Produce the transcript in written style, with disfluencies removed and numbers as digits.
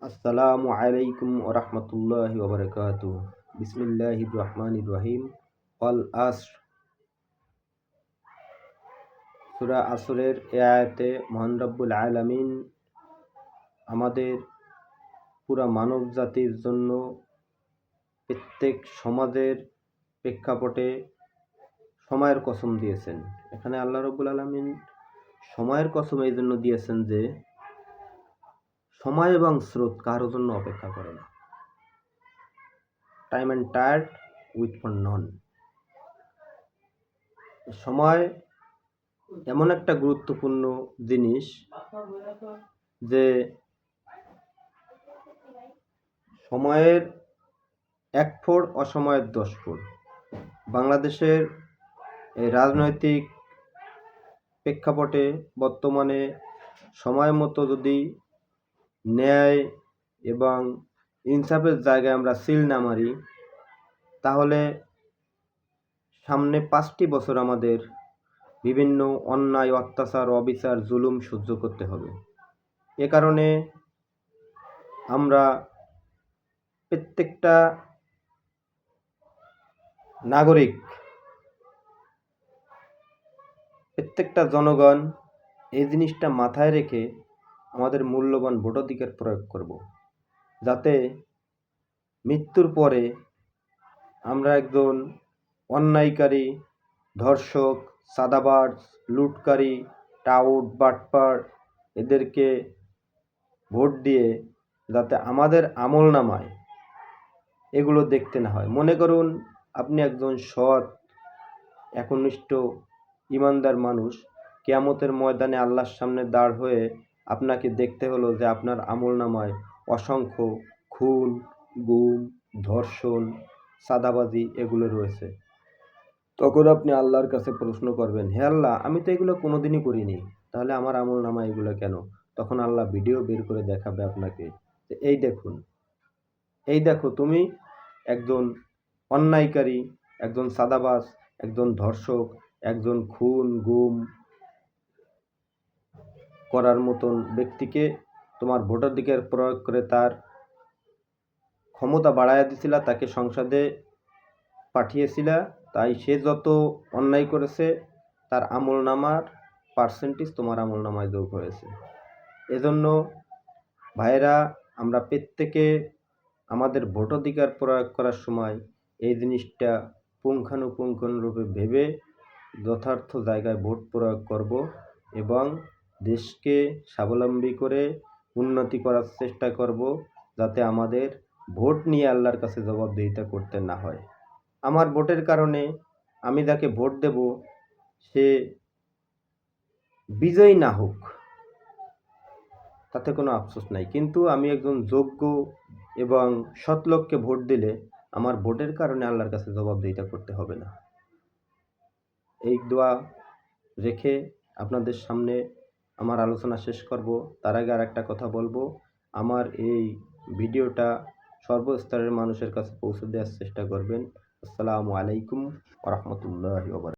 আসসালামু আলাইকুম ওরহমতুল্লাহি ওবরাকাতুহ। বিসমিল্লাহির রহমানির রহিম। ওয়াল আসর। সূরা আসরের এই আয়াতে মহান রব্বুল আলামিন আমাদের পুরা মানব জাতির জন্য প্রত্যেক সমাজের প্রেক্ষাপটে সময়ের কসম দিয়েছেন। এখানে আল্লাহ রব্বুল আলামিন সময়ের কসম এই জন্য দিয়েছেন যে সময় এবং স্রোত কারোর জন্য অপেক্ষা করে না। টাইম অ্যান্ড টায়ার্ড উইথ ফর নন। সময় এমন একটা গুরুত্বপূর্ণ জিনিস যে সময়ের 1 ফোঁড় অসময়ের 10 ফোঁড়। বাংলাদেশের এই রাজনৈতিক প্রেক্ষাপটে বর্তমানে সময় মতো যদি ন্যায় এবং ইনসাফের জায়গায় আমরা সিল না মারি, তাহলে সামনে 5টি বছর আমাদের বিভিন্ন অন্যায়, অত্যাচার, অবিচার, জুলুম সহ্য করতে হবে। এ কারণে আমরা প্রত্যেকটা নাগরিক, প্রত্যেকটা জনগণ এই জিনিসটা মাথায় রেখে আমাদের মূল্যবান ভোটাধিকার প্রয়োগ করব, যাতে মৃত্যুর পরে আমরা একজন অন্যায়কারী, ধর্ষক, চাঁদাবাজ, লুটকারী, টাউট, বাটপার এদেরকে ভোট দিয়ে যাতে আমাদের আমলনামায় এগুলো দেখতে না হয়। মনে করুন আপনি একজন সৎ, একনিষ্ঠ, ইমানদার মানুষ, কিয়ামতের ময়দানে আল্লাহর সামনে দাঁড় হয়ে আপনাকে দেখতে হলো যে আপনার আমলনামায় অসংখ্য খুন, গুম, ধর্ষণ, চাঁদাবাজি এগুলো রয়েছে। তখন আপনি আল্লাহর কাছে প্রশ্ন করবেন, হে আল্লাহ, আমি তো এগুলো কোনোদিনই করিনি, তাহলে আমার আমলনামায় এগুলো কেন? তখন আল্লাহ ভিডিও বের করে দেখাবে আপনাকে যে এই দেখো তুমি একজন অন্যায়কারী, একজন চাঁদাবাজ, একজন ধর্ষক, একজন খুন গুম করার মতন ব্যক্তিকে তোমার ভোটাধিকার প্রয়োগ করে তার ক্ষমতা বাড়াইয়া দিছিলা, তাকে সংসদে পাঠিয়েছিলা, তাই সে যত অন্যায় করেছে তার আমলনামার পার্সেন্টেজ তোমার আমলনামায় যোগ হয়েছে। এজন্য ভাইয়েরা, আমরা প্রত্যেকে আমাদের ভোটাধিকার প্রয়োগ করার সময় এই জিনিসটা পুঙ্খানুপুঙ্খরূপে ভেবে যথার্থ জায়গায় ভোট প্রয়োগ করব এবং দেশকে স্বাবলম্বী করে উন্নতি করার চেষ্টা করব, যাতে আমাদের ভোট নিয়ে আল্লাহর কাছে জবাবদিহিতা করতে না হয়। আমার ভোটের কারণে আমি যাকে ভোট দেব সে বিজয়ী না হোক, তাতে কোনো আফসোস নাই, কিন্তু আমি একজন যোগ্য এবং সৎ লোককে ভোট দিলে আমার ভোটের কারণে আল্লাহর কাছে জবাবদিহিতা করতে হবে না। এই দোয়া রেখে আপনাদের সামনে আমার আলোচনা শেষ করব। তার আগে আর একটা কথা বলবো, আমার এই ভিডিওটা সর্বস্তরের মানুষের কাছে পৌঁছে দেওয়ার চেষ্টা করবেন। আসসালামু আলাইকুম ওয়া রাহমাতুল্লাহি ওয়া বারাকাতুহু।